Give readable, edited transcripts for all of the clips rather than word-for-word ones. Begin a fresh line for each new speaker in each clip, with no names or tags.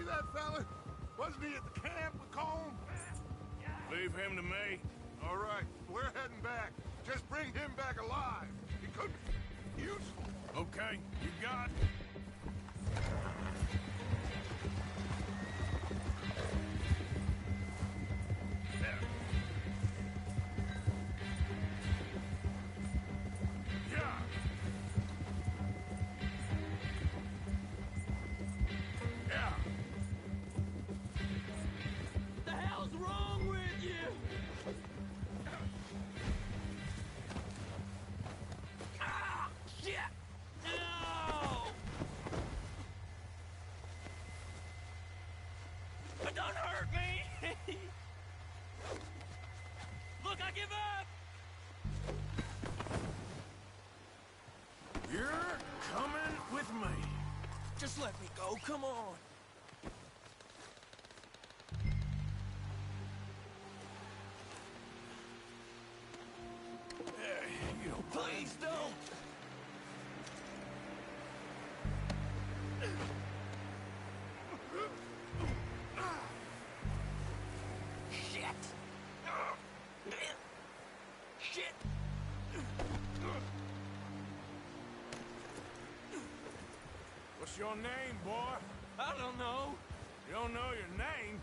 see that fella? Wasn't he at the camp with Colm?
Leave him to me.
All right, we're heading back. Just bring him back alive. He could be useful.
Okay, you got it.
Don't hurt me! Look, I give up!
You're coming with me.
Just let me go, come on.
You don't
Please don't! Shit! Shit!
What's your name, boy?
I don't know.
You don't know your name?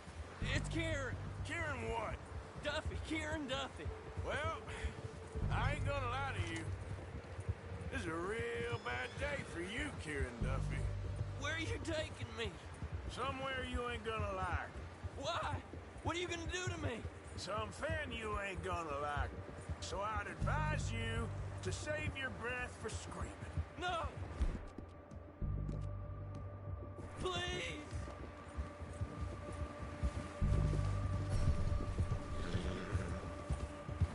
It's Kieran.
Kieran what?
Duffy. Kieran Duffy.
Well, I ain't gonna lie to you. This is a real bad day for you, Kieran Duffy.
Where are you taking me?
Somewhere you ain't gonna like.
Why? What are you gonna do to me?
Something you ain't gonna like. So I'd advise you to save your breath for screaming.
No! Please!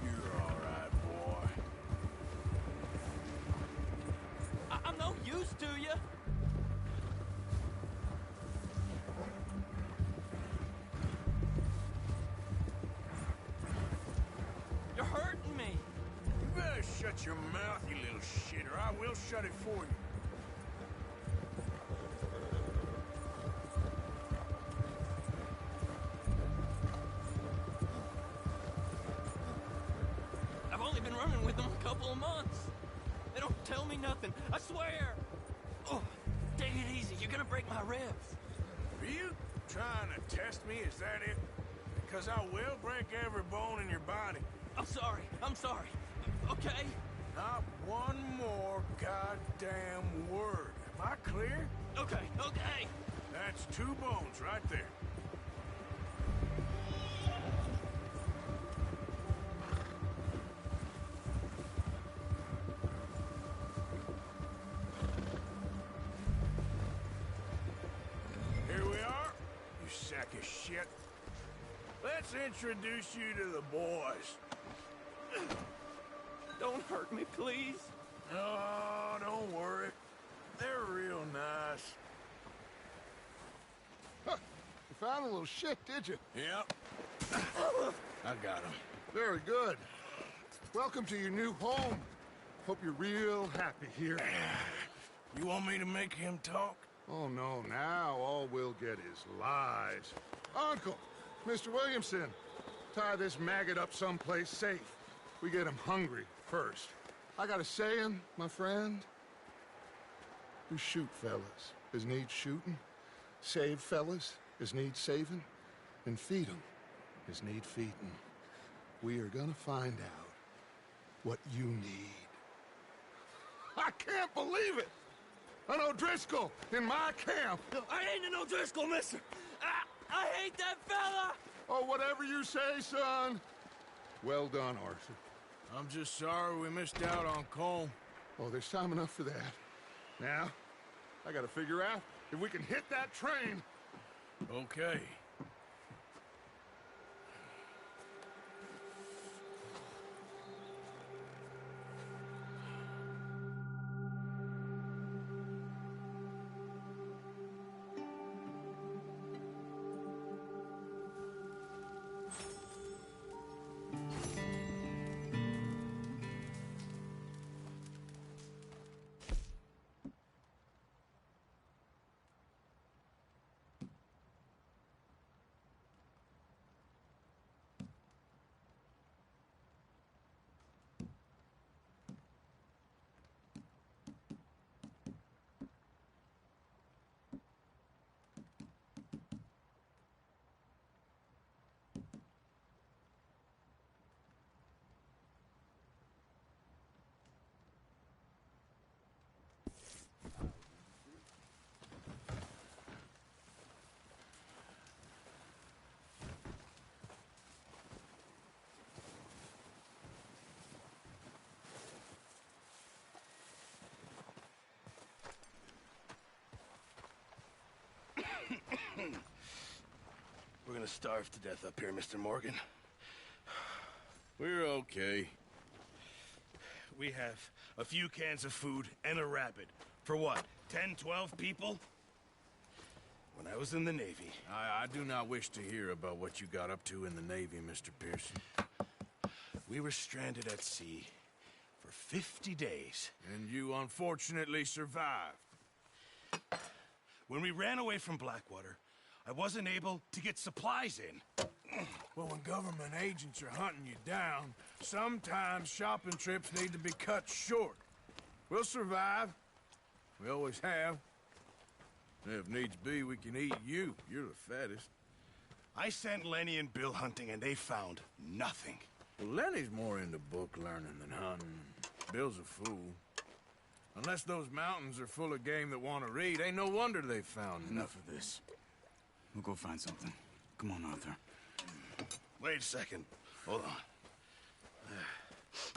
You're all right, boy.
I'm no use to you. You're hurting me.
You better shut your mouth, you little shit, or I will shut it for you.
I've only been running with them a couple of months. They don't tell me nothing, I swear. Oh, take it easy, you're gonna break my ribs.
Are you trying to test me? Is that it? Because I will break every bone in your body.
I'm sorry. Okay?
Not one more goddamn word. Am I clear?
Okay.
That's 2 bones right there. Here we are, you sack of shit. Let's introduce you to the boys.
Don't hurt me, please.
Oh, don't worry. They're real nice.
Huh. You found a little shit, did you?
Yep. I got him.
Very good. Welcome to your new home. Hope you're real happy here.
You want me to make him talk?
Oh, no, now all we'll get is lies. Uncle, Mr. Williamson, tie this maggot up someplace safe. We get him hungry first. I got a saying, my friend. You shoot fellas as need shooting, save fellas as need saving, and feed 'em as need feeding. We are gonna find out what you need. I can't believe it! An O'Driscoll in my camp!
No, I ain't an O'Driscoll, mister. I hate that fella!
Oh, whatever you say, son. Well done, Arthur.
I'm just sorry we missed out on Colm.
Oh, there's time enough for that. Now, I gotta figure out if we can hit that train.
Okay. gonna starve to death up here, Mr. Morgan. We're okay. We have a few cans of food and a rabbit. For what, 10, 12 people? When I was in the Navy...
I do not wish to hear about what you got up to in the Navy, Mr. Pearson.
We were stranded at sea for 50 days.
And you unfortunately survived.
When we ran away from Blackwater, I wasn't able to get supplies in.
Well, when government agents are hunting you down, sometimes shopping trips need to be cut short. We'll survive. We always have. If needs be, we can eat you. You're the fattest.
I sent Lenny and Bill hunting, and they found nothing.
Well, Lenny's more into book learning than hunting. Bill's a fool. Unless those mountains are full of game that want to read, ain't no wonder they found nothing.
Enough of this. We'll go find something. Come on, Arthur.
Wait a second. Hold on.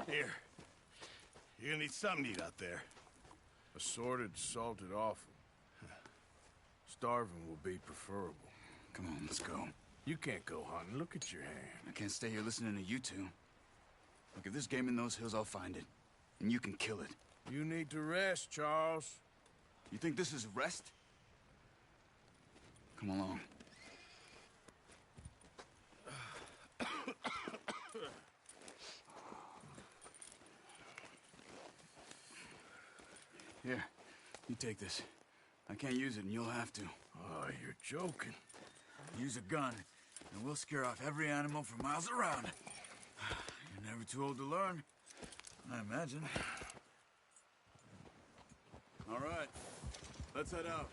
Here. You're gonna need something to eat out there.
Assorted, salted offal. Starving will be preferable.
Come on, let's go.
You can't go hunting. Look at your hand.
I can't stay here listening to you two. Look, if there's game in those hills, I'll find it. And you can kill it.
You need to rest, Charles.
You think this is rest? Come along. Here, you take this. I can't use it, and you'll have to.
Oh, you're joking.
Use a gun, and we'll scare off every animal for miles around. You're never too old to learn, I imagine. All right, let's head out.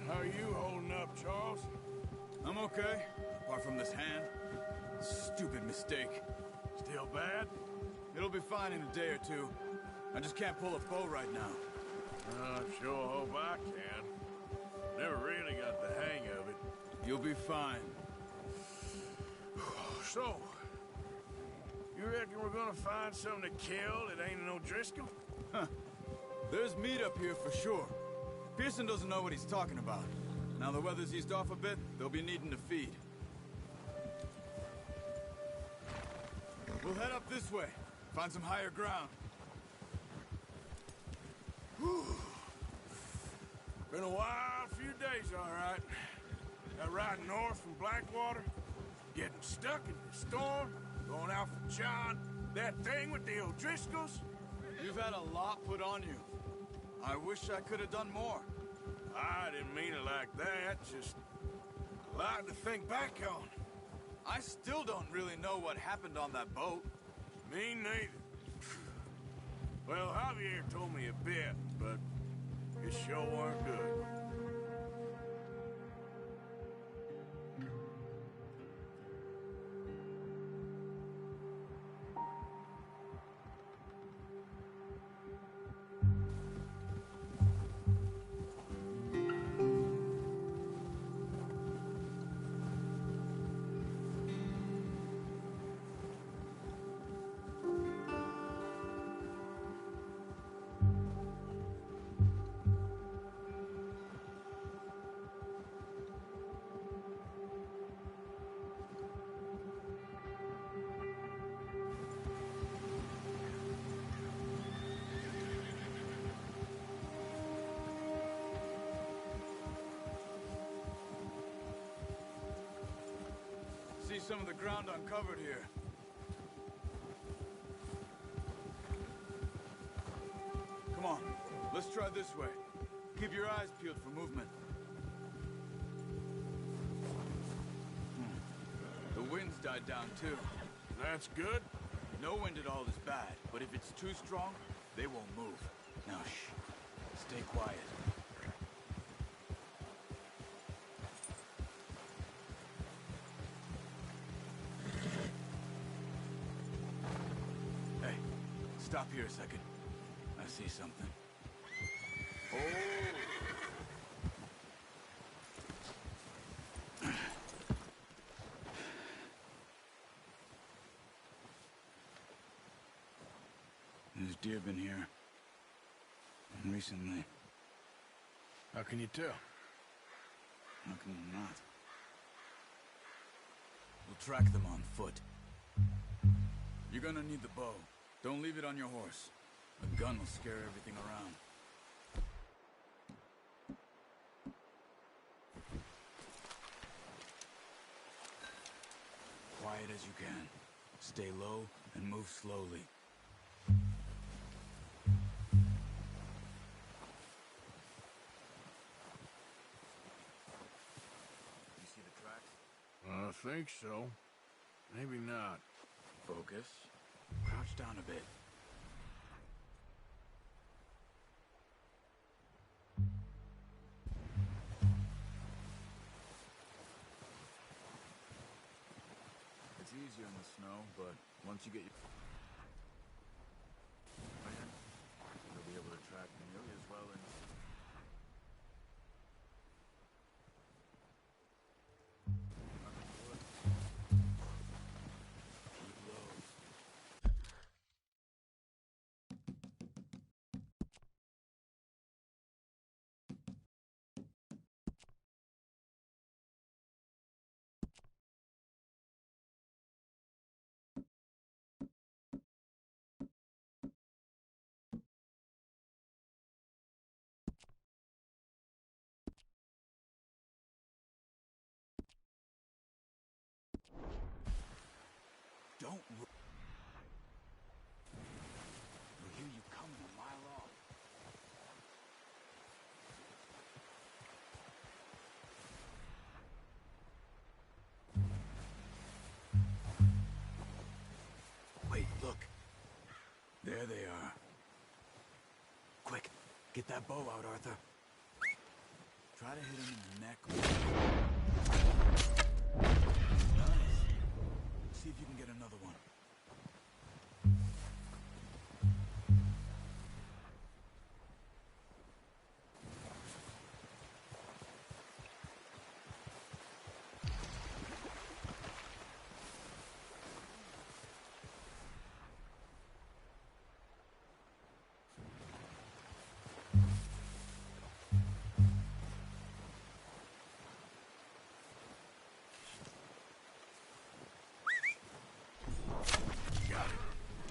How are you holding up, Charles?
I'm okay, apart from this hand. Stupid mistake.
Still bad?
It'll be fine in a day or two. I just can't pull a bow right now.
I sure hope I can. Never really got the hang of it.
You'll be fine.
So, you reckon we're gonna find something to kill that ain't no Driscoll?
Huh. There's meat up here for sure. Pearson doesn't know what he's talking about. Now the weather's eased off a bit, they'll be needing to feed. We'll head up this way. Find some higher ground.
Whew. Been a wild few days, all right. That ride north from Blackwater, getting stuck in the storm, going out for John, that thing with the O'Driscolls.
You've had a lot put on you. I wish I could have done more.
I didn't mean it like that, just a lot to think back on.
I still don't really know what happened on that boat.
Me neither. Well, Javier told me a bit, but it sure weren't good.
See some of the ground uncovered here. Come on, let's try this way. Keep your eyes peeled for movement. The wind's died down too.
That's good.
No wind at all is bad, but if it's too strong, they won't move. Now shh, stay quiet. Hey, stop here a second. I see something. Oh! There's deer been here. And recently.
How can you tell?
How can you not? We'll track them on foot. You're gonna need the bow. Don't leave it on your horse. A gun will scare everything around. Quiet as you can. Stay low and move slowly. You see the tracks?
I think so. Maybe not.
Focus. Crouch down a bit. It's easier in the snow, but once you get your... you'll be able to track nearly as well in... Keep low. Don't run. We'll hear you coming a mile off. Wait, look. There they are. Quick, get that bow out, Arthur. Try to hit him in the neck. Nice. See if you can get another one.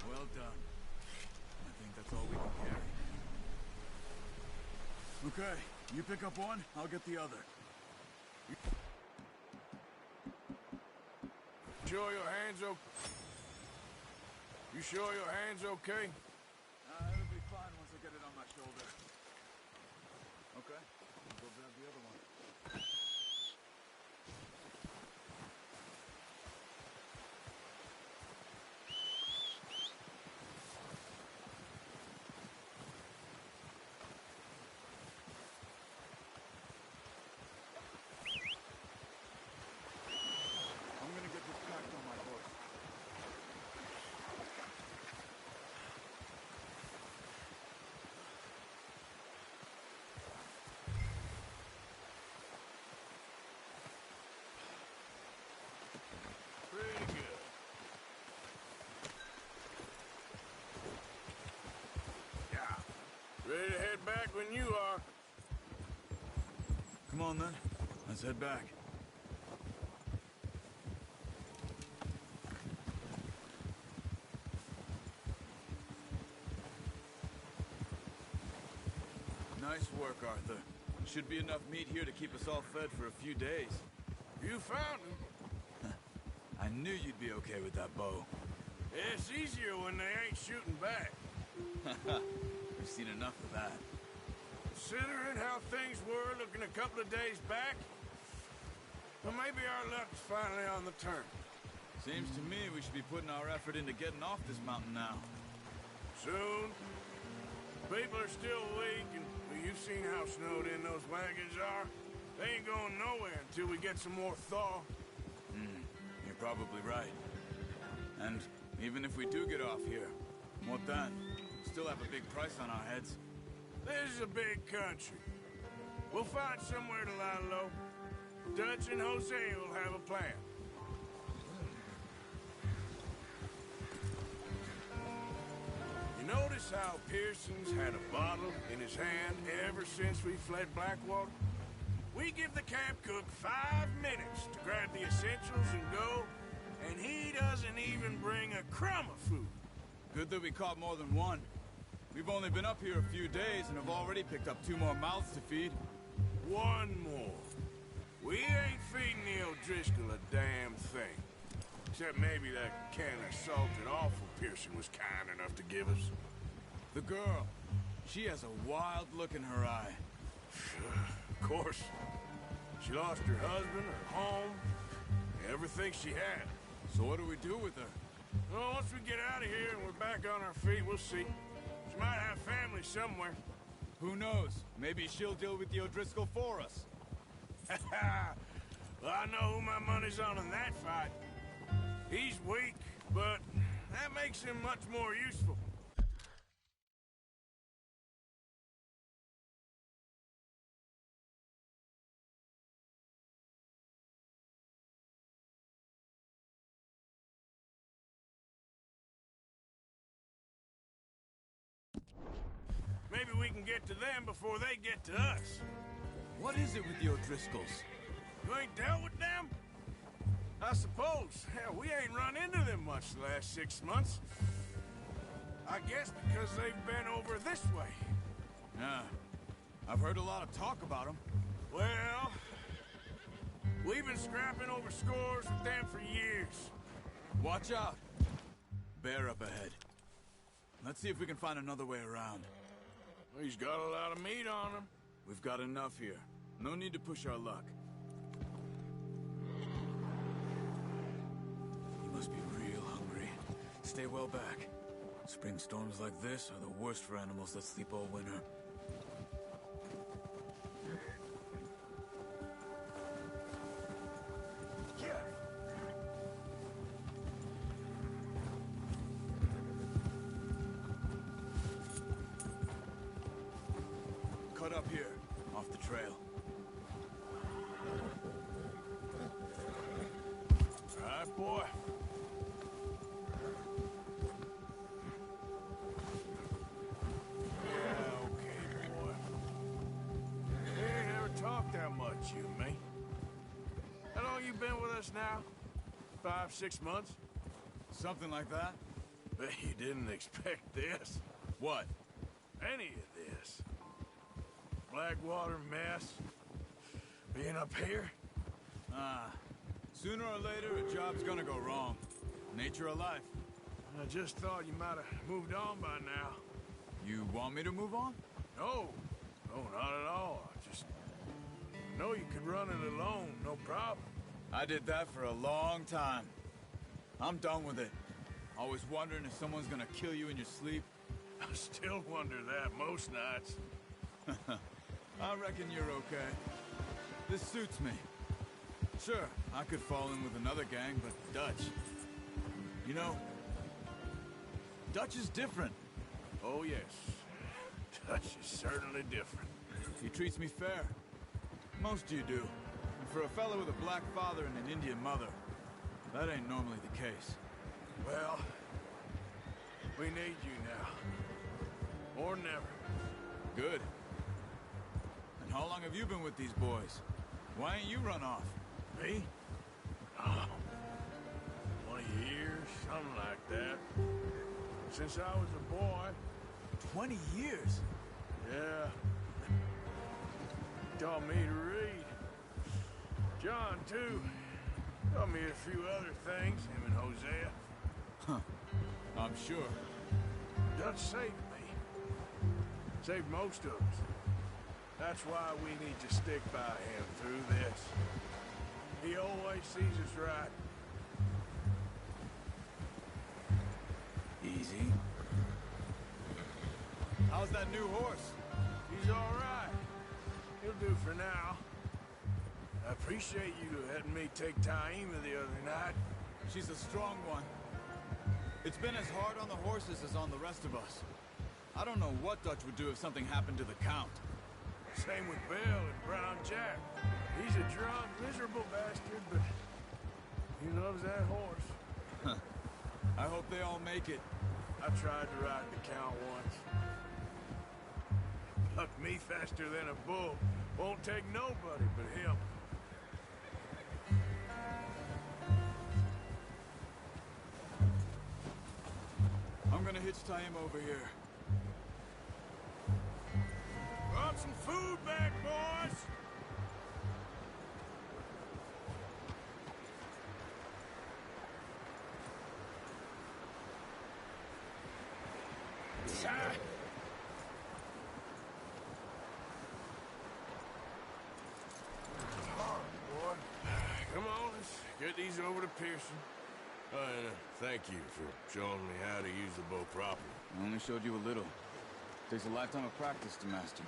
Well done. I think that's all we can carry. Okay, you pick up one, I'll get the other.
Sure your hands okay? You sure your hands okay?
It'll be fine once I get it on my shoulder. Okay, I'll go grab the other one. I'm gonna get this packed on my horse.
Pretty good. Yeah. Ready to head back when you are.
Come on then, let's head back. Nice work, Arthur. Should be enough meat here to keep us all fed for a few days.
You found him.
I knew you'd be okay with that bow.
It's easier when they ain't shooting back.
We've seen enough of that.
Considering how things were looking a couple of days back, well, maybe our luck's finally on the turn.
Seems to me we should be putting our effort into getting off this mountain now.
Soon. People are still weak, and well, you've seen how snowed in those wagons are. They ain't going nowhere until we get some more thaw.
You're probably right. And even if we do get off here, what then? Still have a big price on our heads.
This is a big country. We'll find somewhere to lie low. Dutch and Jose will have a plan. You notice how Pearson's had a bottle in his hand ever since we fled Blackwater? We give the camp cook 5 minutes to grab the essentials and go, and he doesn't even bring a crumb of food.
Good that we caught more than one. We've only been up here a few days and have already picked up 2 more mouths to feed.
1 more. We ain't feeding the O'Driscoll a damn thing. Except maybe that can of salted offal Pearson was kind enough to give us.
The girl. She has a wild look in her eye.
Of course. She lost her husband, her home, everything she had.
So what do we do with her?
Well, once we get out of here and we're back on our feet, we'll see. She might have family somewhere.
Who knows? Maybe she'll deal with the O'Driscoll for us.
Well, I know who my money's on in that fight. He's weak, but that makes him much more useful. Maybe we can get to them before they get to us.
What is it with the O'Driscolls?
You ain't dealt with them? I suppose. Hell, we ain't run into them much the last 6 months. I guess because they've been over this way.
Yeah. I've heard a lot of talk about them.
Well, we've been scrapping over scores with them for years.
Watch out. Bear up ahead. Let's see if we can find another way around.
He's got a lot of meat on him.
We've got enough here. No need to push our luck. You must be real hungry. Stay well back. Spring storms like this are the worst for animals that sleep all winter. Cut up here, off the trail.
All right, boy. Yeah, okay, boy. We ain't never talked that much, you and me. How long you been with us now? 5, 6 months?
Something like that?
Bet you didn't expect this.
What?
Any of this. Blackwater mess. Being up here?
Sooner or later, a job's gonna go wrong. Nature of life.
I just thought you might have moved on by now.
You want me to move on?
No. No, not at all. I just know you could run it alone, no problem.
I did that for a long time. I'm done with it. Always wondering if someone's gonna kill you in your sleep.
I still wonder that most nights.
I reckon you're okay. This suits me. Sure, I could fall in with another gang, but Dutch... You know, Dutch is different.
Oh, yes. Dutch is certainly different.
He treats me fair. Most of you do. And for a fellow with a black father and an Indian mother, that ain't normally the case.
Well, we need you now. Or never.
Good. And how long have you been with these boys? Why ain't you run off?
Me? Oh, 20 years, something like that. Since I was a boy.
20 years?
Yeah. Taught me to read. John, too. Taught me a few other things, him and Hosea.
Huh. I'm sure.
Dutch saved me. Saved most of us. That's why we need to stick by him through this. He always sees us right.
Easy. How's that new horse?
He's all right. He'll do for now. I appreciate you letting me take Taima the other night.
She's a strong one. It's been as hard on the horses as on the rest of us. I don't know what Dutch would do if something happened to the Count.
Same with Bill and Brown Jack. He's a drunk, miserable bastard, but he loves that horse.
I hope they all make it.
I tried to ride the count once. Bucked me faster than a bull. Won't take nobody but him.
I'm gonna hitch tie him over here.
Brought some food back, boys! Come on, let's get these over to Pearson. And thank you for showing me how to use the bow properly.
I only showed you a little. Takes a lifetime of practice to master.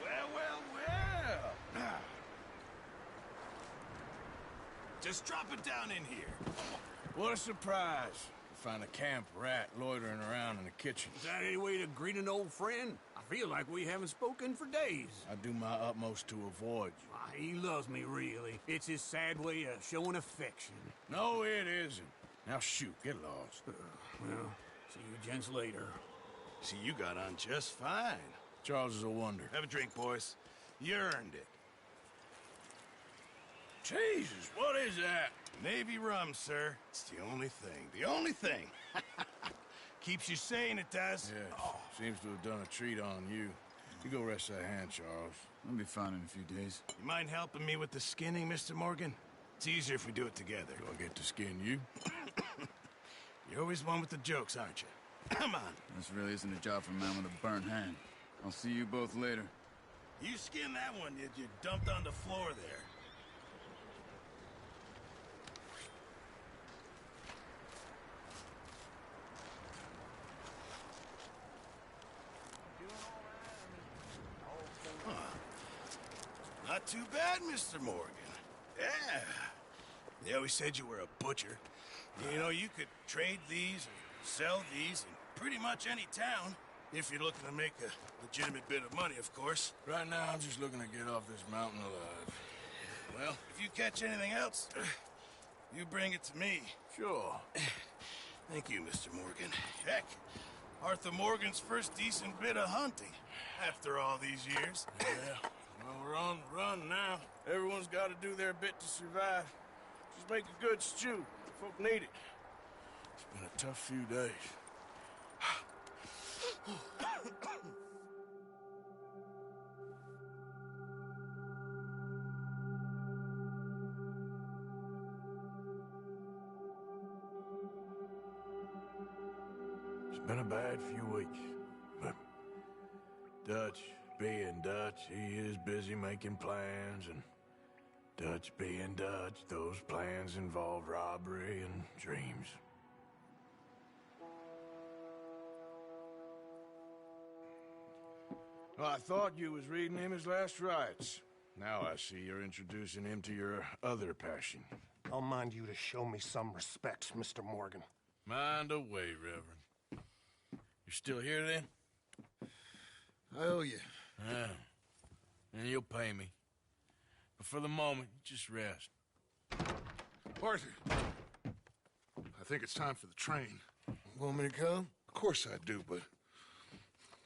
Well. Just drop it down in here.
What a surprise. Find a camp rat loitering around in the kitchen.
Is that any way to greet an old friend? I feel like we haven't spoken for days.
I do my utmost to avoid you.
Why, he loves me, really. It's his sad way of showing affection.
No, it isn't. Now shoot, get lost.
Well, see you gents later.
See, you got on just fine.
Charles is a wonder.
Have a drink, boys. You earned it.
Jesus, what is that?
Navy rum, sir. It's the only thing. The only thing. Keeps you sane, it does.
Yeah, seems to have done a treat on you. You go rest that hand, Charles.
I'll be fine in a few days.
You mind helping me with the skinning, Mr. Morgan? It's easier if we do it together.
Do I get to skin you?
You're always one with the jokes, aren't you? Come on.
This really isn't a job for a man with a burnt hand. I'll see you both later.
You skinned that one you dumped on the floor there. Not too bad, Mr. Morgan. Yeah. They always said you were a butcher. You know, you could trade these or sell these in pretty much any town, if you're looking to make a legitimate bit of money, of course.
Right now, I'm just looking to get off this mountain alive.
Well, if you catch anything else, you bring it to me.
Sure.
Thank you, Mr. Morgan. Heck, Arthur Morgan's first decent bit of hunting, after all these years.
Yeah. Well, we're on the run now. Everyone's got to do their bit to survive. Just make a good stew. Folk need it. It's been a tough few days. It's been a bad few weeks, but Dutch being Dutch, he is busy making plans, and Dutch being Dutch, those plans involve robbery and dreams. Well, I thought you was reading him his last rites. Now I see you're introducing him to your other passion.
I'll mind you to show me some respect, Mr. Morgan.
Mind away, Reverend. You still here, then?
I owe you.
Yeah. And you'll pay me. But for the moment, just rest.
Arthur, I think it's time for the train.
Want me to come?
Of course I do, but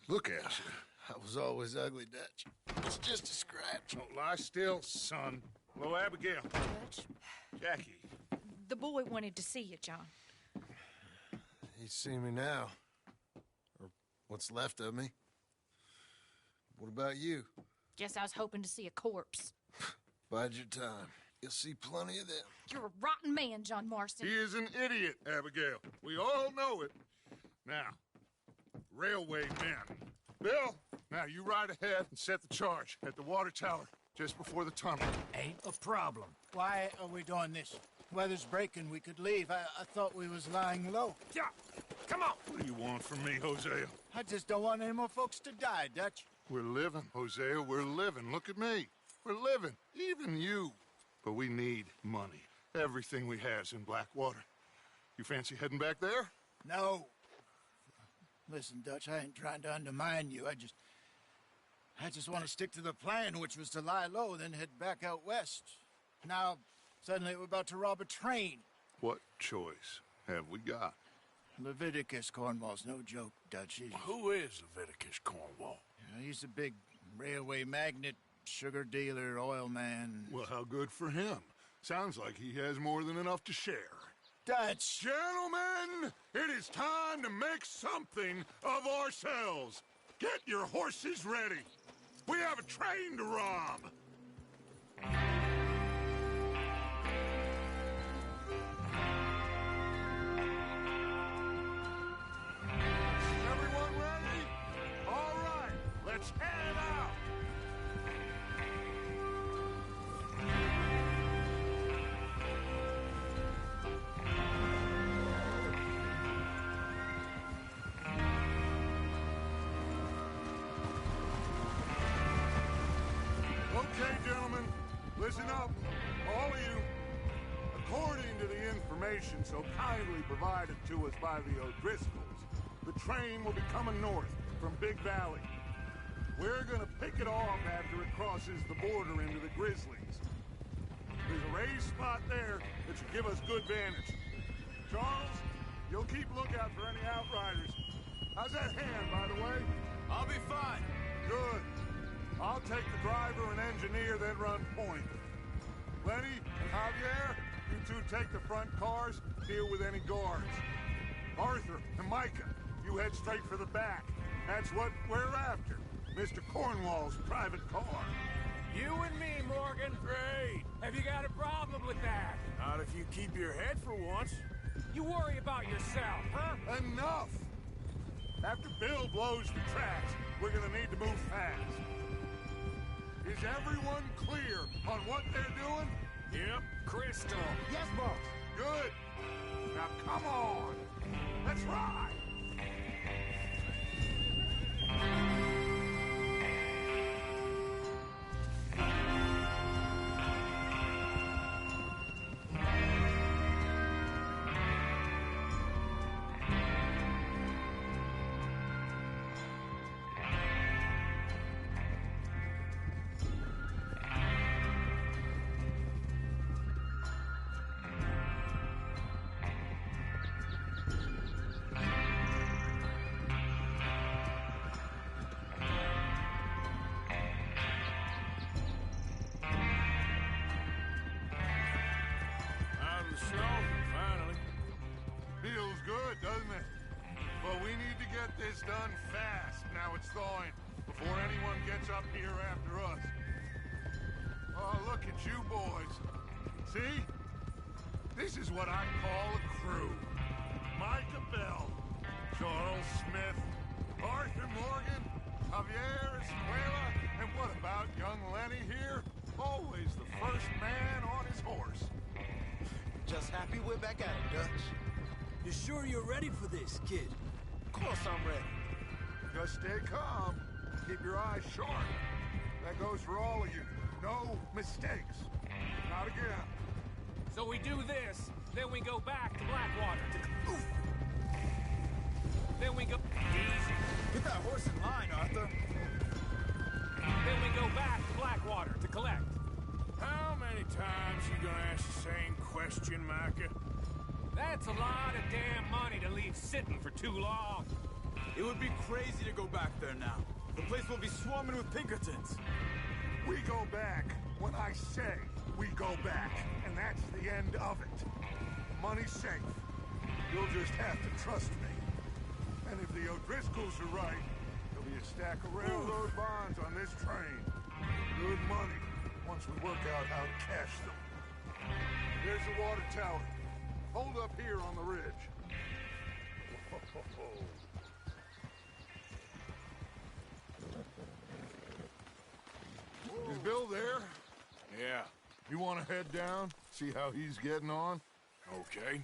look at you.
I was always ugly, Dutch. It's just a scratch.
Don't lie still, son. Hello, Abigail.
Dutch,
Jackie.
the boy wanted to see you, John.
He's seen me now. Or what's left of me. What about you?
Guess I was hoping to see a corpse.
Bide your time. You'll see plenty of them.
You're a rotten man, John Marston.
He is an idiot, Abigail. We all know it. Now, railway men. Bill, now you ride ahead and set the charge at the water tower just before the tunnel.
Ain't a problem. Why are we doing this? Weather's breaking. We could leave. I thought we was lying low.
Yeah, come on. What do you want from me, Hosea?
I just don't want any more folks to die, Dutch.
We're living, Hosea. We're living. Look at me. We're living. Even you. But we need money. Everything we has in Blackwater. You fancy heading back there?
No. Listen, Dutch, I ain't trying to undermine you. I just want to stick to the plan, which was to lie low, then head back out west. Now, suddenly we're about to rob a train.
What choice have we got?
Leviticus Cornwall's no joke, Dutch.
Who is Leviticus Cornwall?
He's a big railway magnate, sugar dealer, oil man.
Well, how good for him. Sounds like he has more than enough to share.
Dutch!
Gentlemen, it is time to make something of ourselves. Get your horses ready. We have a train to rob. Everyone ready? All right, let's head out. Okay, gentlemen, listen up, all of you. According to the information so kindly provided to us by the O'Driscolls, the train will be coming north from Big Valley. We're gonna pick it off after it crosses the border into the Grizzlies. There's a raised spot there that should give us good vantage. Charles, you'll keep lookout for any outriders. How's that hand, by the way?
I'll be fine.
Good. I'll take the driver and engineer, then run point. Lenny and Javier, you two take the front cars, deal with any guards. Arthur and Micah, you head straight for the back. That's what we're after. Mr. Cornwall's private car.
You and me, Morgan. Great.
Have you got a problem with that?
Not if you keep your head for once.
You worry about yourself, huh?
Enough! After Bill blows the tracks, we're gonna need to move fast. Is everyone clear on what they're doing?
Yep.
Crystal.
Yes, boss.
Good. Now come on. Let's ride.
Out of the snow, finally.
Feels good, doesn't it? But we need to get this done fast now it's thawing, before anyone gets up here after us. Oh, look at you boys. See? This is what I call a crew. Micah Bell, Charles Smith, Arthur Morgan, Javier Escuela, and what about young Lenny here? Always the first man on his horse.
Just happy we're back at it, Dutch.
You sure you're ready for this, kid?
Of course I'm ready.
Just stay calm. Keep your eyes sharp. That goes for all of you. No mistakes. Not again.
So we do this, then we go back to Blackwater to... Oof. Then we go... Easy.
Get that horse in line, Arthur.
Then we go back to Blackwater to collect.
How many times you gonna ask the same question, Micah?
That's a lot of damn money to leave sitting for too long.
It would be crazy to go back there now. The place will be swarming with Pinkertons.
We go back when I say we go back, and that's the end of it. Money's safe. You'll just have to trust me. And if the O'Driscolls are right, there'll be a stack of railroad bonds on this train. Good money, once we work out how to cash them. There's the water tower. Hold up here on the ridge. Is Bill there?
Yeah.
You want to head down, see how he's getting on?
Okay.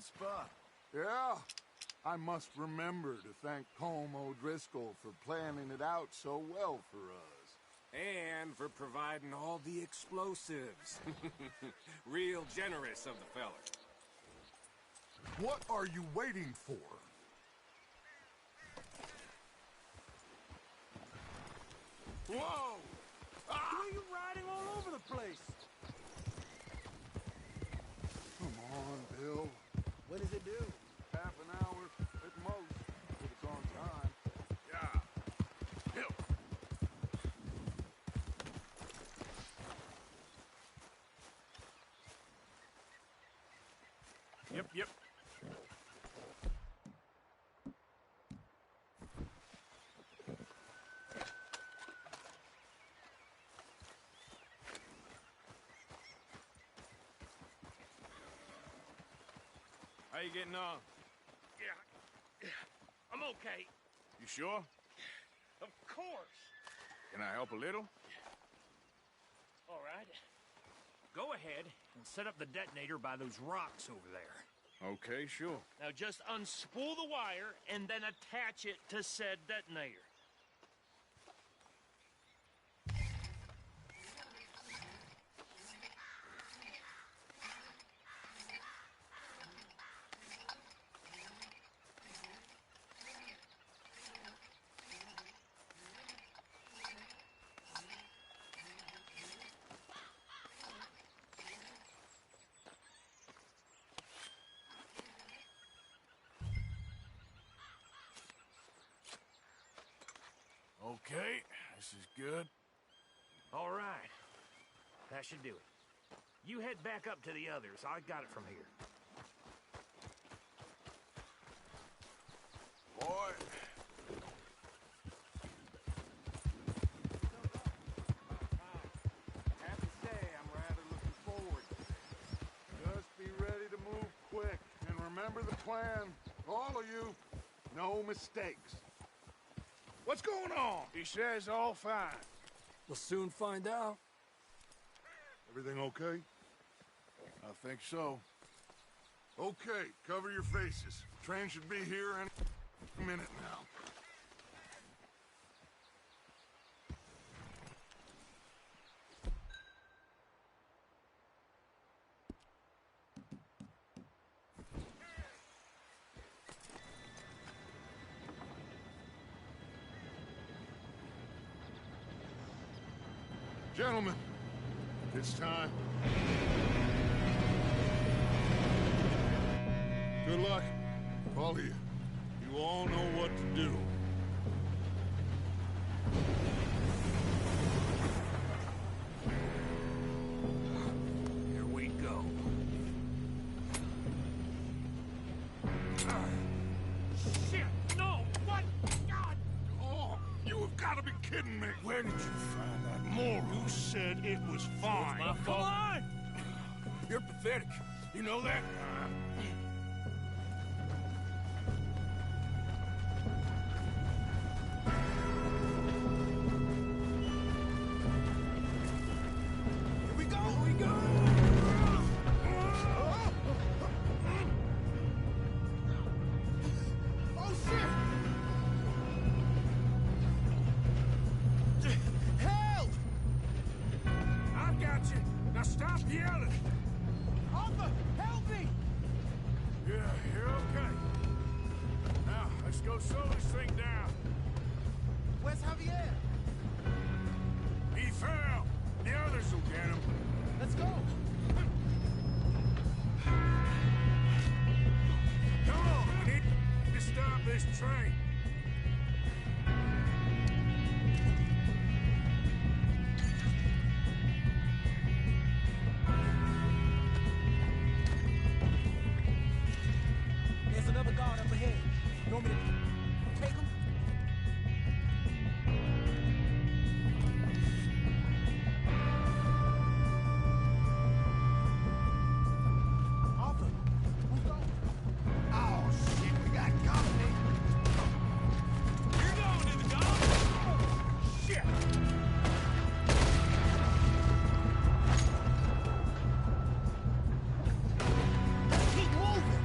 spot.
Yeah, I must remember to thank Colm O'Driscoll for planning it out so well for us.
And for providing all the explosives. Real generous of the fella.
What are you waiting for?
Whoa! Why are you riding all over the place?
Come on, Bill.
What does it do?
Half an hour at most, if it's on time.
Yeah. Bill. Yep. How you getting on?
Yeah. I'm okay.
You sure?
Of course.
Can I help a little?
All right. Go ahead and set up the detonator by those rocks over there.
Okay, sure.
Now just unspool the wire and then attach it to said detonator.
Okay, this is good.
All right. That should do it. You head back up to the others. I got it from here.
Boy.
I have to say, I'm rather looking forward to this. Just be ready to move quick, and remember the plan. All of you, no mistakes. What's going on?
He says all fine.
We'll soon find out.
Everything okay?
I think so.
Okay, cover your faces. Train should be here any minute now. Gentlemen, it's time. Good luck, all of you. You all know what to do.
Here we go. Shit! No! What? God!
Oh, you have got to be kidding me.
Where did you find that
Moral, who said it was fine?
Come on! You're pathetic. You know that? Here we go! Here we go! Oh, shit! Help! I've got you. Now stop yelling. Arthur, help me! Yeah, you're okay. Now, let's go slow this thing down.
Where's Javier?
He fell. The others will get him.
Let's go.
Come on, we need to stop this train.
There's another guard up ahead. You want me to take him? Arthur, who's going?
Oh, shit, we got company.
You're going in the dog!
Shit!
Keep moving!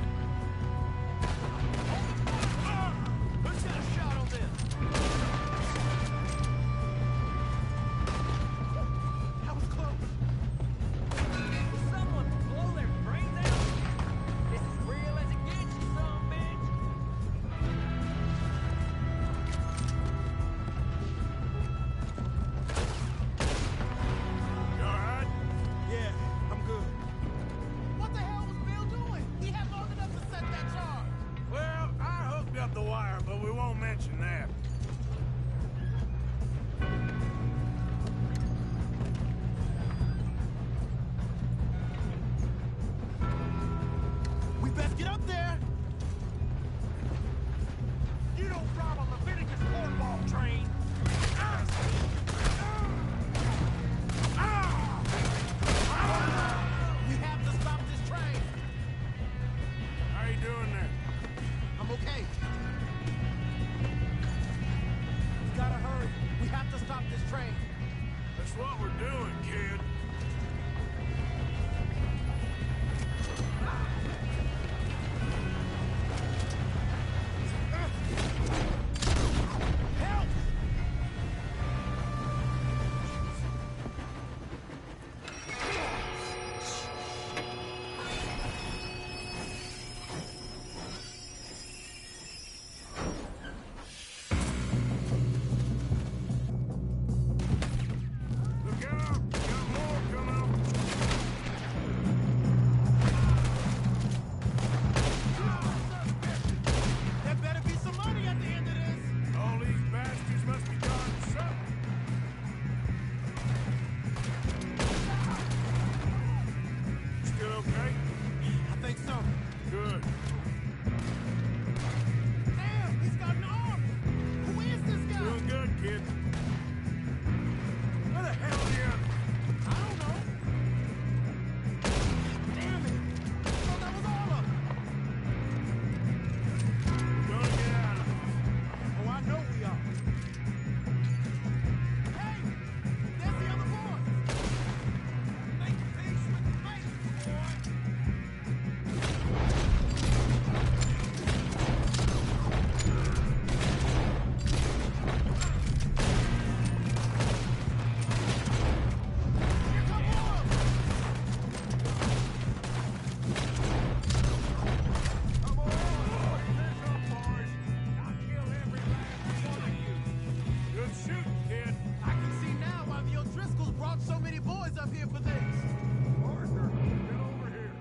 best get up there.
You don't rob a Leviticus cornball train!
We have to stop this train.
How you doing there?
I'm okay. We gotta hurry. We have to stop this train.
That's what we're doing, kid.
Help!
Look out! We got more coming.
There better be some money at the end of this.
All these bastards must be guarding something. Still okay?
I think so.
Good.
Damn, he's got an arm. Who is this guy?
Doing good, kid. Where the hell are you?
I don't know. Damn it. I thought that was all of them.
Gonna get out of here.
Oh, I know we are. Hey, there's the other boy. Make peace with the face, boy. Here come more.
Come on, boys. This up, boys. I'll kill every last one of you. Good shooting, kid.
I can see now why the O'Driscolls brought so many boys up here for this.
Arthur, get over here.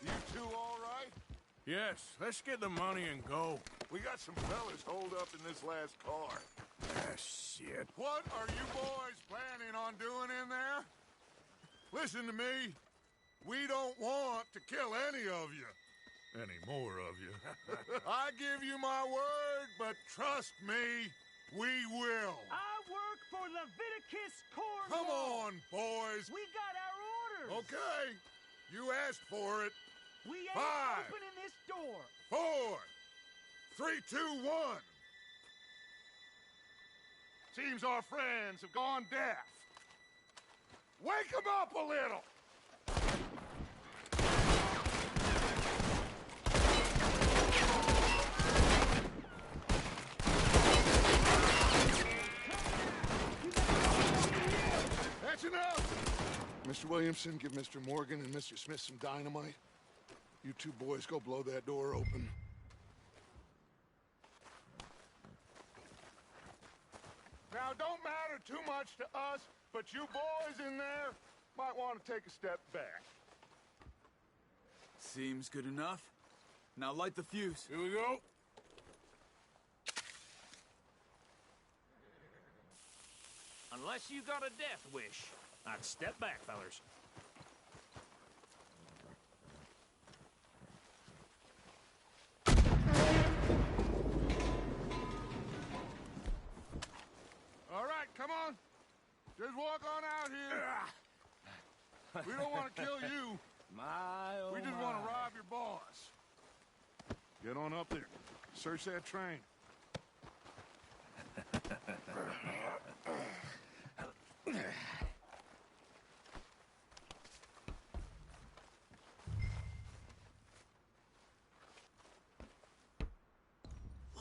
You two all right?
Yes, let's get the money and go.
We got some fellas holed up in this last car.
Ah, shit.
What are you boys planning on doing in there? Listen to me. We don't want to kill any of you. Any more of you. I give you my word, but trust me, we will.
I work for Leviticus Cornwall!
Come on, boys.
We got our orders!
Okay. You asked for it.
We ain't
5,
opening this door!
4, 3, 2, 1. Seems our friends have gone deaf. Wake them up a little. That's enough. Mr. Williamson, give Mr. Morgan and Mr. Smith some dynamite. You two boys go blow that door open. Now, don't matter too much to us, but you boys in there might want to take a step back.
Seems good enough. Now light the fuse.
Here we go.
Unless you got a death wish, I'd step back, fellers.
All right, come on. Just walk on out here. We don't want to kill you. We just want to rob your boss. Get on up there. Search that train.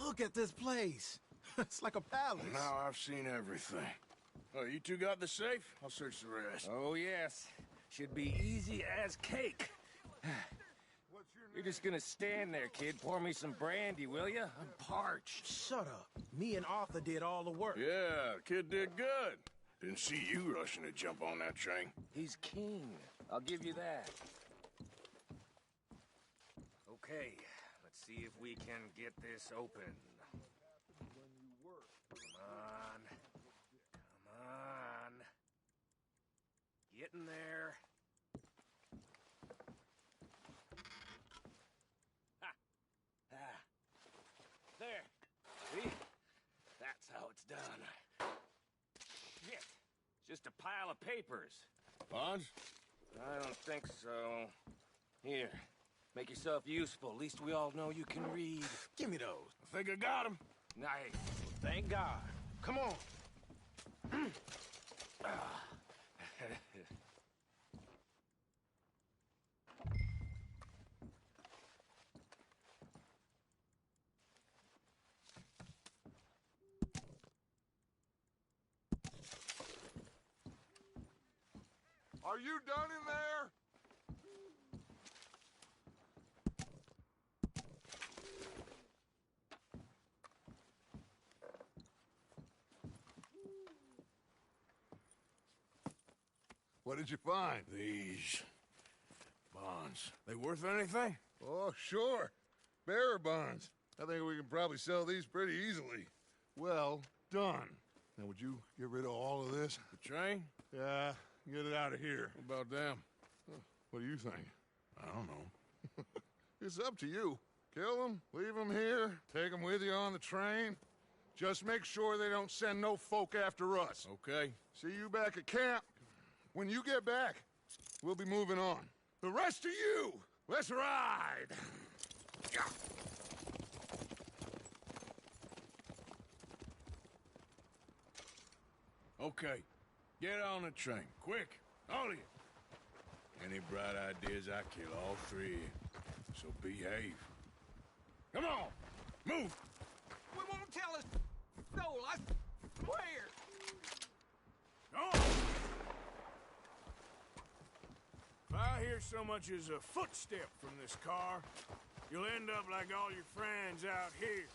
Look at this place. It's like a palace.
Now I've seen everything. Oh, you two got the safe? I'll search the rest.
Oh, yes. Should be easy as cake. You're just gonna stand there, kid. Pour me some brandy, will you? I'm parched.
Shut up. Me and Arthur did all the work.
Yeah, kid did good. Didn't see you rushing to jump on that train.
He's king. I'll give you that. Okay, let's see if we can get this open. Come on. Come on. Get in there. Ha! Ah. There. See? That's how it's done. Shit. It's just a pile of papers.
Bonds?
I don't think so. Here. Make yourself useful. At least we all know you can read.
Give me those. I think I got them.
Nice. Thank God. Come on. Ah.
Are you done in there? What did you find?
These bonds. They worth anything?
Oh, sure. Bearer bonds. I think we can probably sell these pretty easily. Well done. Now, would you get rid of all of this?
The train?
Yeah, get it out of here.
What about them?
What do you think? I don't know. It's up to you. Kill them, leave them here, take them with you on the train. Just make sure they don't send no folk after us.
Okay.
See you back at camp. When you get back, we'll be moving on. The rest of you, let's ride!
Okay. Get on the train. Quick. All of you. Any bright ideas, I kill all three. So behave. Come on! Move!
We won't tell us. No, I swear.
Go on! If I hear so much as a footstep from this car, you'll end up like all your friends out here.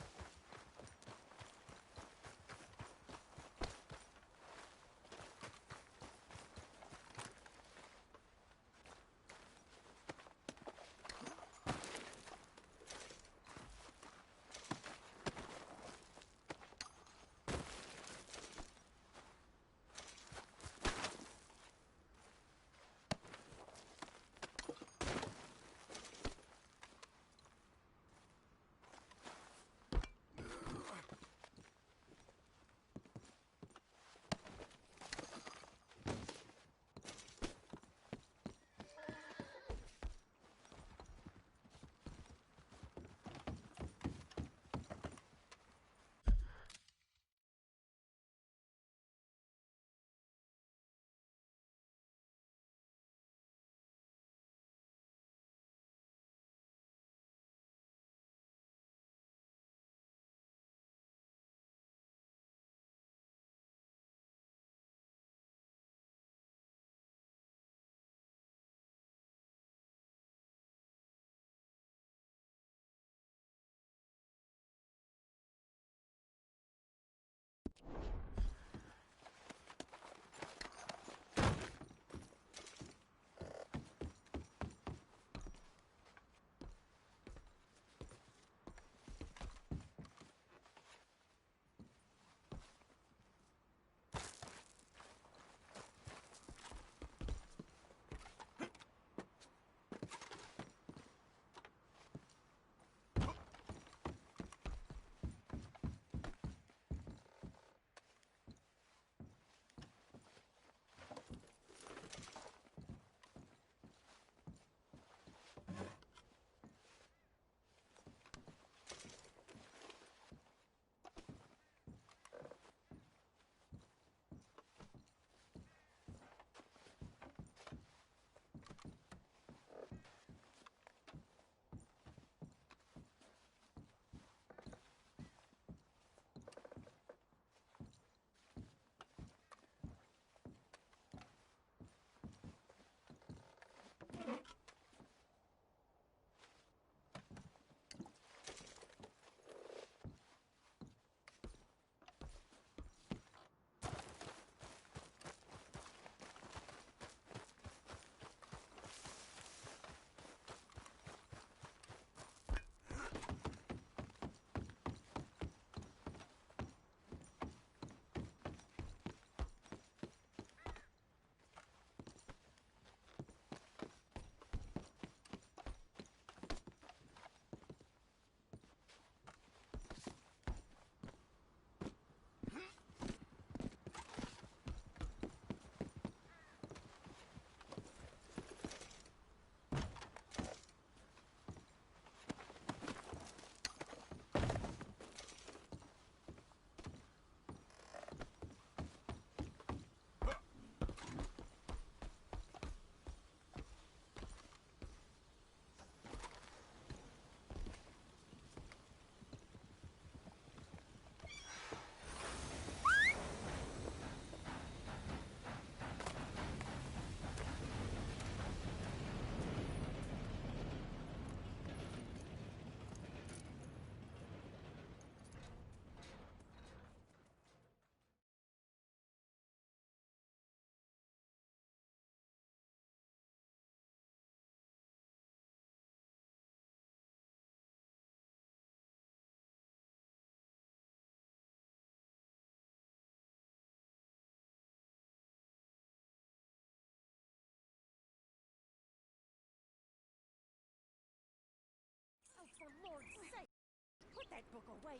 that book away.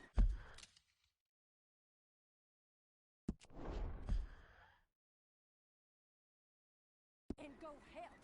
And go help.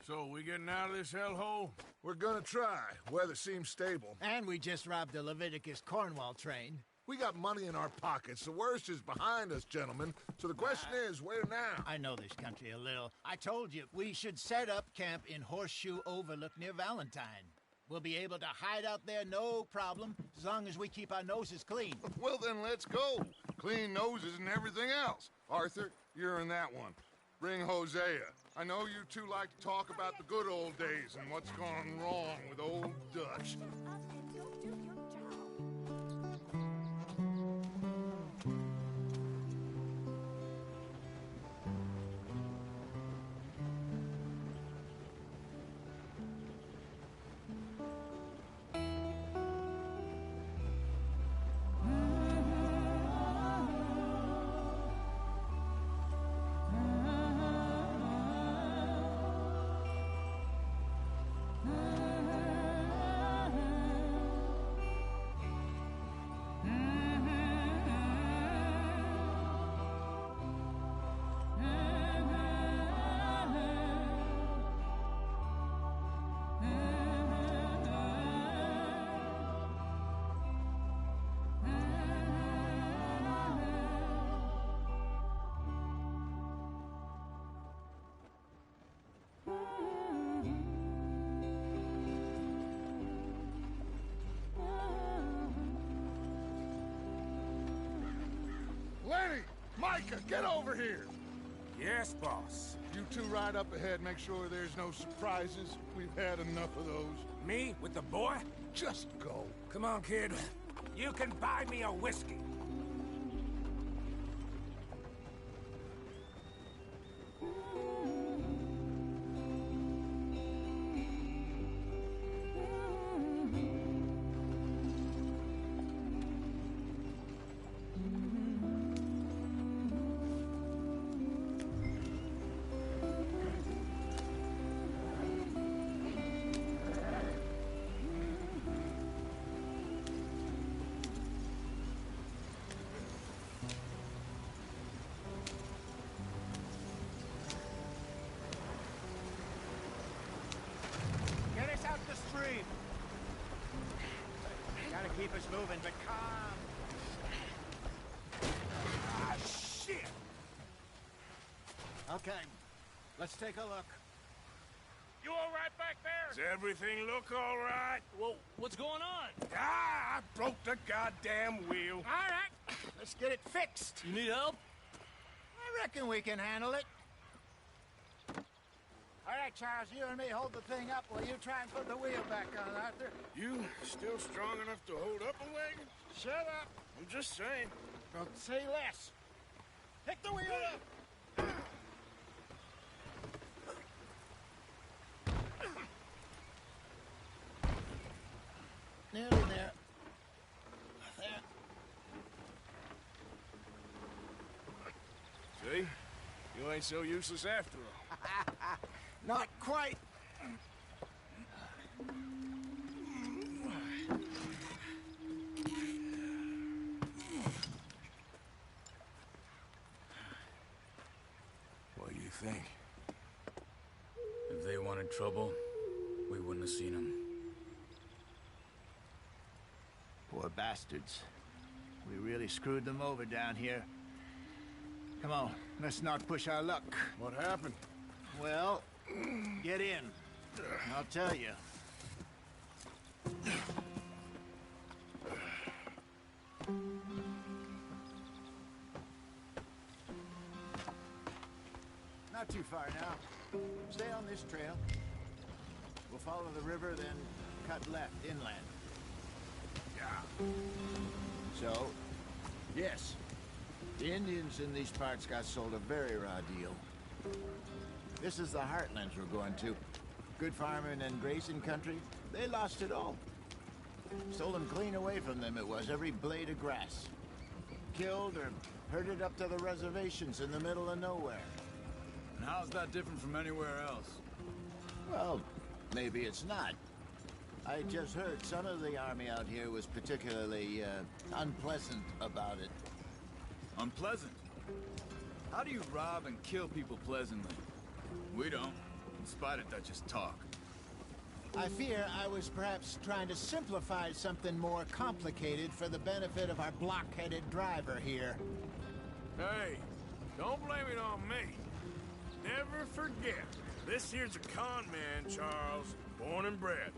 So, we getting out of this hellhole?
We're gonna try. Weather seems stable.
And we just robbed the Leviticus Cornwall train.
We got money in our pockets. The worst is behind us, gentlemen. So the question is, where now?
I know this country a little. I told you, we should set up camp in Horseshoe Overlook near Valentine. We'll be able to hide out there, no problem, as long as we keep our noses clean.
Well, then let's go. Clean noses and everything else. Arthur, you're in that one. Bring Hosea. I know you two like to talk about the good old days and what's gone wrong with old Dutch. Lenny! Micah, get over here!
Yes, boss.
You two ride up ahead, make sure there's no surprises. We've had enough of those.
Me with the boy?
Just go.
Come on, kid. You can buy me a whiskey.
Get us out the stream. Gotta keep us moving, but calm.
Ah, shit!
Okay, let's take a look.
You all right back there?
Does everything look all right?
Well, what's going on?
Ah, I broke the goddamn wheel.
All right, let's get it fixed.
You need help?
I reckon we can handle it. All right, Charles, you and me hold the thing up while you try and put the wheel back on, Arthur.
You still strong enough to hold up a wagon?
Shut up.
I'm just saying.
Don't say less. Pick the wheel up. Nearly there. There.
See? You ain't so useless after all.
Not quite.
What do you think?
If they wanted trouble, we wouldn't have seen them.
Poor bastards. We really screwed them over down here. Come on, let's not push our luck.
What happened?
Well, get in. I'll tell you. Not too far now. Stay on this trail. We'll follow the river, then cut left inland.
Yeah.
So, yes, the Indians in these parts got sold a very raw deal. This is the heartlands we're going to. Good farming and grazing country, they lost it all. Stolen clean away from them it was, every blade of grass. Killed or herded up to the reservations in the middle of nowhere.
And how's that different from anywhere else?
Well, maybe it's not. I just heard some of the army out here was particularly, unpleasant about it.
Unpleasant? How do you rob and kill people pleasantly? We don't. spite of Dutch's talk.
I fear I was perhaps trying to simplify something more complicated for the benefit of our block-headed driver here.
Hey, don't blame it on me. Never forget, this here's a con man, Charles, born and bred.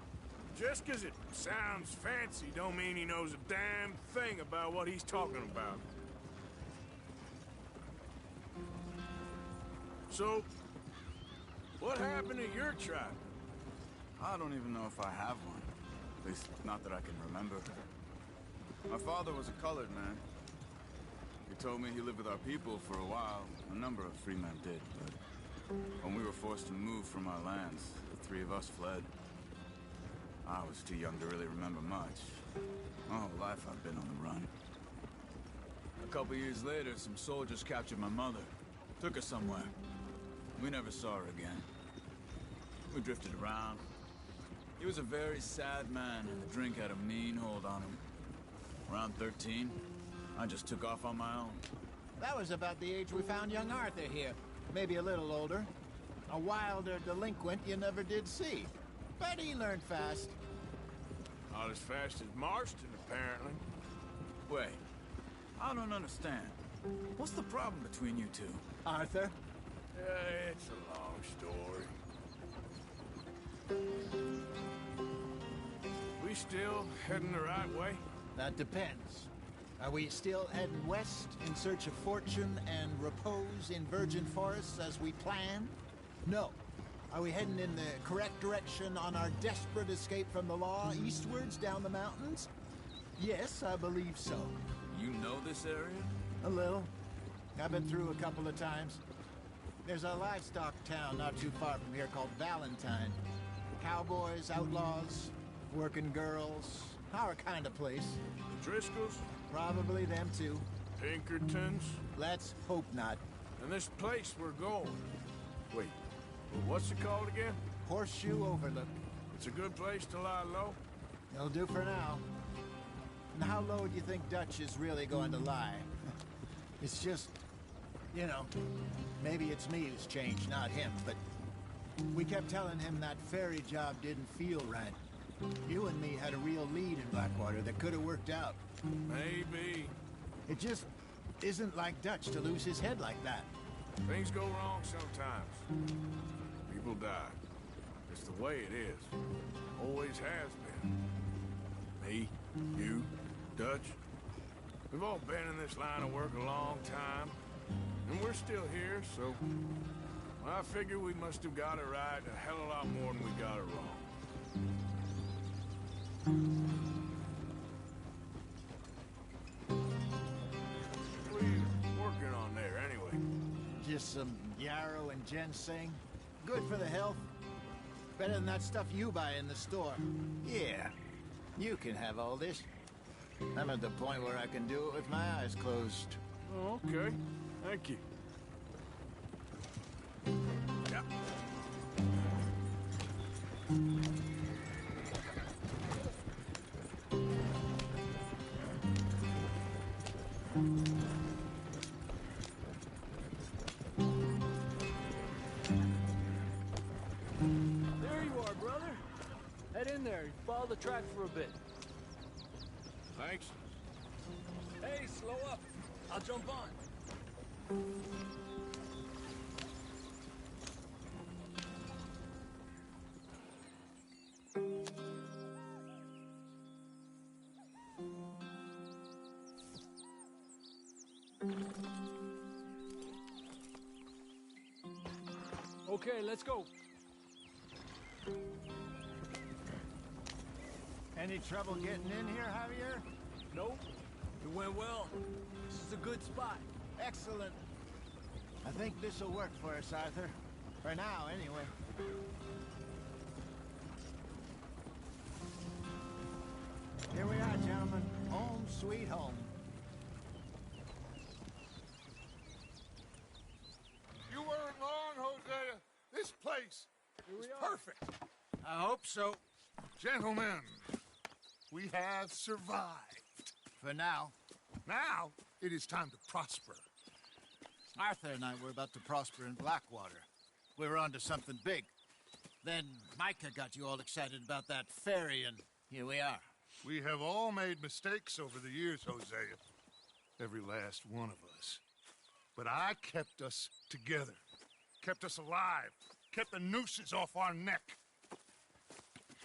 Just 'cause it sounds fancy don't mean he knows a damn thing about what he's talking about. So, what happened to your tribe?
I don't even know if I have one. At least, not that I can remember. My father was a colored man. He told me he lived with our people for a while. A number of free men did, but when we were forced to move from our lands, the three of us fled. I was too young to really remember much. My whole life I've been on the run. A couple years later, some soldiers captured my mother. Took her somewhere. We never saw her again. We drifted around. He was a very sad man, and the drink had a mean hold on him. Around 13, I just took off on my own.
That was about the age we found young Arthur here. Maybe a little older. A wilder delinquent you never did see. But he learned fast.
Not as fast as Marston, apparently.
Wait, I don't understand. What's the problem between you two?
Arthur?
It's a long story. We still heading the right way?
That depends. Are we still heading west in search of fortune and repose in virgin forests as we planned? No. Are we heading in the correct direction on our desperate escape from the law eastwards down the mountains? Yes, I believe so.
You know this area?
A little. I've been through a couple of times. There's a livestock town not too far from here called Valentine. Cowboys, outlaws, working girls, our kind of place.
The Driscolls?
Probably them too.
Pinkertons?
Let's hope not.
And this place we're going. Wait, what's it called again?
Horseshoe Overlook.
It's a good place to lie low?
It'll do for now. And how low do you think Dutch is really going to lie? It's just, you know, maybe it's me who's changed, not him, but we kept telling him that ferry job didn't feel right. You and me had a real lead in Blackwater that could have worked out.
Maybe.
It just isn't like Dutch to lose his head like that.
Things go wrong sometimes. People die. It's the way it is. Always has been. Me, you, Dutch. We've all been in this line of work a long time. And we're still here, so... I figure we must have got it right a hell of a lot more than we got it wrong. What are you working on there, anyway?
Just some yarrow and ginseng. Good for the health. Better than that stuff you buy in the store. Yeah, you can have all this. I'm at the point where I can do it with my eyes closed.
Oh, okay. Thank you. Yep.
There you are, brother. Head in there and follow the track for a bit.
Thanks.
Hey, slow up. I'll jump on. Okay, let's go.
Any trouble getting in here, Javier?
Nope. It went well. This is a good spot.
Excellent. I think this'll work for us, Arthur. For now, anyway. Here we are, gentlemen. Home sweet home.
You weren't wrong, Hosea. This place is perfect.
I hope so.
Gentlemen, we have survived.
For now.
Now, it is time to prosper.
Arthur and I were about to prosper in Blackwater. We were onto something big. Then Micah got you all excited about that ferry, and here we are.
We have all made mistakes over the years, Hosea. Every last one of us. But I kept us together. Kept us alive. Kept the nooses off our neck.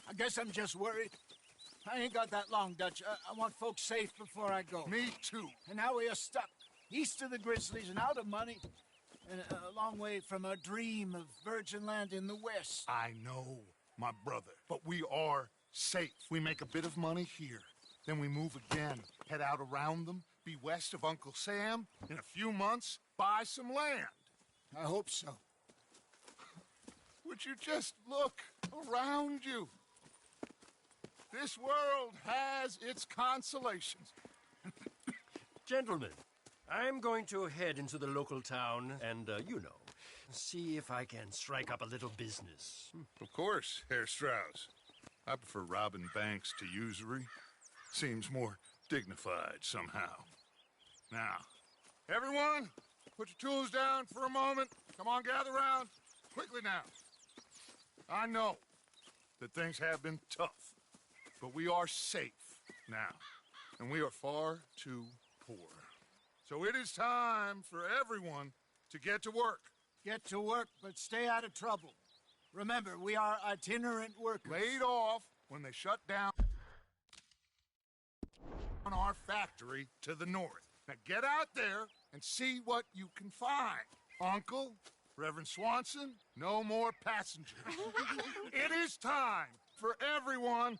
I guess I'm just worried. I ain't got that long, Dutch. I want folks safe before I go.
Me too.
And now we are stuck, east of the Grizzlies and out of money, and a long way from our dream of virgin land in the west.
I know, my brother, but we are safe. We make a bit of money here, then we move again, head out around them, be west of Uncle Sam, in a few months, buy some land.
I hope so.
Would you just look around you? This world has its consolations.
Gentlemen, I'm going to head into the local town and, see if I can strike up a little business.
Of course, Herr Strauss. I prefer robbing banks to usury. Seems more dignified somehow. Now, everyone, put your tools down for a moment. Come on, gather round. Quickly now. I know that things have been tough, but we are safe now, and we are far too poor. So it is time for everyone to get to work.
Get to work, but stay out of trouble. Remember, we are itinerant workers.
Laid off when they shut down our factory to the north. Now get out there and see what you can find. Uncle, Reverend Swanson, no more passengers. It is time for everyone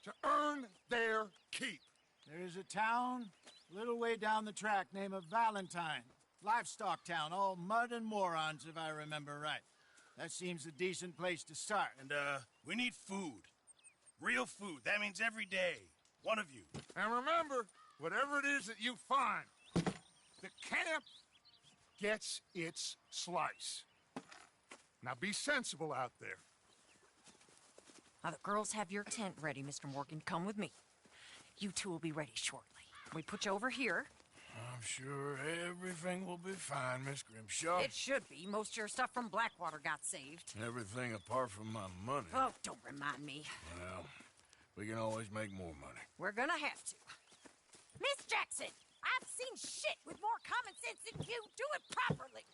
to earn their keep.
There is a town a little way down the track named Valentine. Livestock town, all mud and morons, if I remember right. That seems a decent place to start.
And, we need food. Real food. That means every day. One of you.
And remember, whatever it is that you find, the camp gets its slice. Now be sensible out there.
Now, the girls have your tent ready, Mr. Morgan. Come with me. You two will be ready shortly. We put you over here.
I'm sure everything will be fine, Miss Grimshaw.
It should be. Most of your stuff from Blackwater got saved.
Everything apart from my money.
Oh, don't remind me.
Well, we can always make more money.
We're gonna have to.
Miss Jackson, I've seen shit with more common sense than you. Do it properly.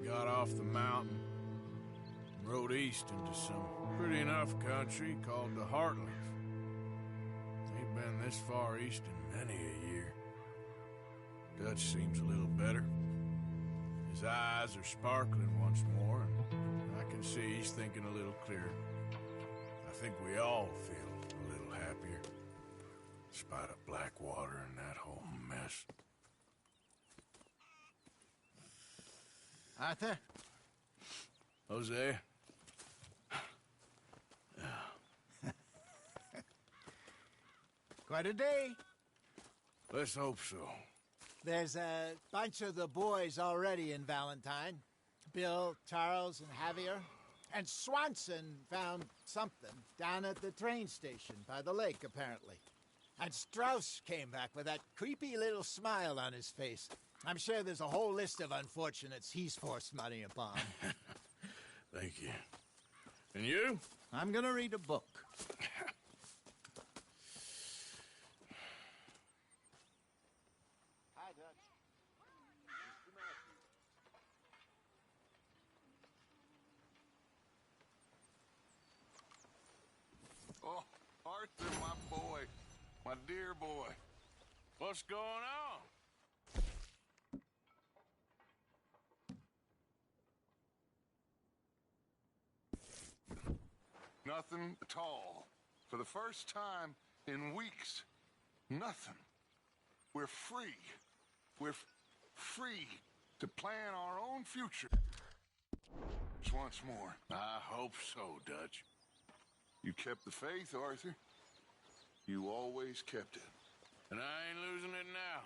Got off the mountain, rode east into some pretty enough country called the Heartlands. Ain't been this far east in many a year. Dutch seems a little better. His eyes are sparkling once more, and I can see he's thinking a little clearer. I think we all feel a little happier, in spite of Blackwater and that whole mess.
Arthur?
Jose?
Quite a day.
Let's hope so.
There's a bunch of the boys already in Valentine. Bill, Charles, and Javier. And Swanson found something down at the train station by the lake, apparently. And Strauss came back with that creepy little smile on his face. I'm sure there's a whole list of unfortunates he's forced money upon.
Thank you. And you?
I'm gonna read a book. Hi, Dutch.
Oh, Arthur, my boy. My dear boy.
What's going on?
Nothing at all. For the first time in weeks, nothing. We're free. We're free to plan our own future. Just once more.
I hope so, Dutch.
You kept the faith, Arthur. You always kept it.
And I ain't losing it now.